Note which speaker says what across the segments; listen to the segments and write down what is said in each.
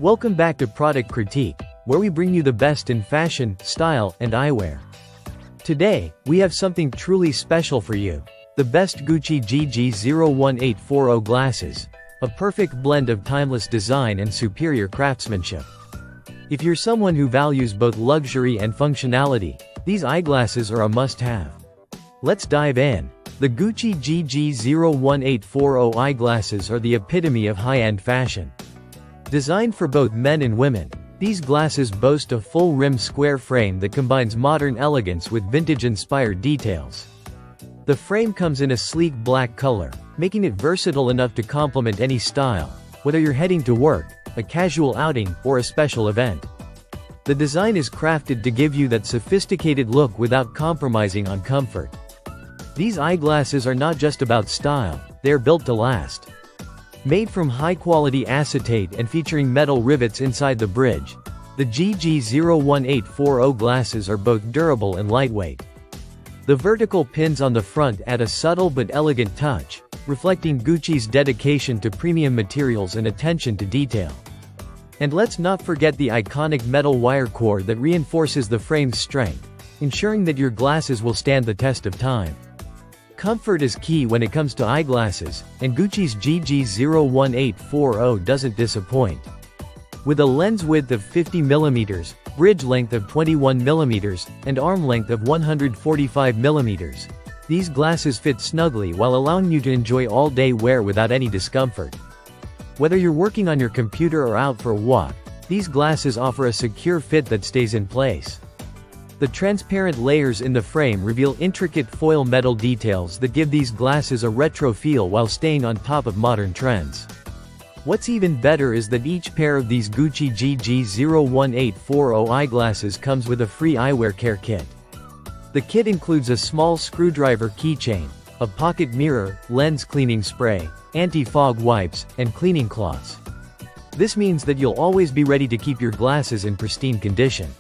Speaker 1: Welcome back to Product Critique, where we bring you the best in fashion, style, and eyewear. Today, we have something truly special for you. The best Gucci GG01840 glasses. A perfect blend of timeless design and superior craftsmanship. If you're someone who values both luxury and functionality, these eyeglasses are a must-have. Let's dive in. The Gucci GG0184O eyeglasses are the epitome of high-end fashion. Designed for both men and women, these glasses boast a full-rim square frame that combines modern elegance with vintage-inspired details. The frame comes in a sleek black color, making it versatile enough to complement any style, whether you're heading to work, a casual outing, or a special event. The design is crafted to give you that sophisticated look without compromising on comfort. These eyeglasses are not just about style, they are built to last. Made from high-quality acetate and featuring metal rivets inside the bridge, the GG01840 glasses are both durable and lightweight. The vertical pins on the front add a subtle but elegant touch, reflecting Gucci's dedication to premium materials and attention to detail. And let's not forget the iconic metal wire core that reinforces the frame's strength, ensuring that your glasses will stand the test of time. Comfort is key when it comes to eyeglasses, and Gucci's GG01840 doesn't disappoint. With a lens width of 50mm, bridge length of 21mm, and arm length of 145mm, these glasses fit snugly while allowing you to enjoy all-day wear without any discomfort. Whether you're working on your computer or out for a walk, these glasses offer a secure fit that stays in place. The transparent layers in the frame reveal intricate foil metal details that give these glasses a retro feel while staying on top of modern trends. What's even better is that each pair of these Gucci GG01840 eyeglasses comes with a free eyewear care kit. The kit includes a small screwdriver keychain, a pocket mirror, lens cleaning spray, anti-fog wipes, and cleaning cloths. This means that you'll always be ready to keep your glasses in pristine condition.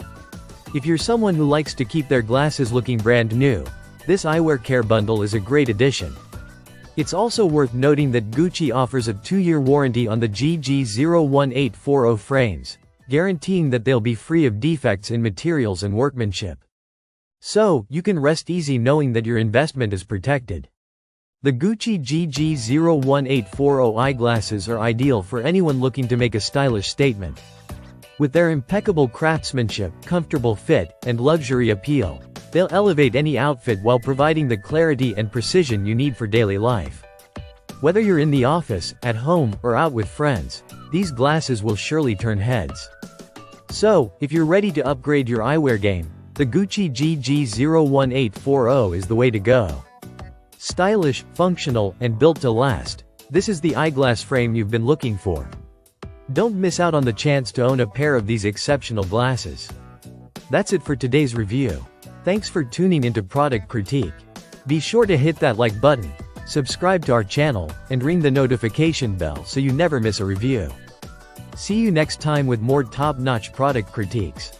Speaker 1: If you're someone who likes to keep their glasses looking brand new, this eyewear care bundle is a great addition. It's also worth noting that Gucci offers a 2-year warranty on the GG01840 frames, guaranteeing that they'll be free of defects in materials and workmanship. So, you can rest easy knowing that your investment is protected. The Gucci GG01840 eyeglasses are ideal for anyone looking to make a stylish statement. With their impeccable craftsmanship, comfortable fit, and luxury appeal, they'll elevate any outfit while providing the clarity and precision you need for daily life. Whether you're in the office, at home, or out with friends, these glasses will surely turn heads. So, if you're ready to upgrade your eyewear game, the Gucci GG01840 is the way to go. Stylish, functional, and built to last, this is the eyeglass frame you've been looking for. Don't miss out on the chance to own a pair of these exceptional glasses. That's it for today's review. Thanks for tuning into Product Critique. Be sure to hit that like button, subscribe to our channel, and ring the notification bell so you never miss a review. See you next time with more top-notch product critiques.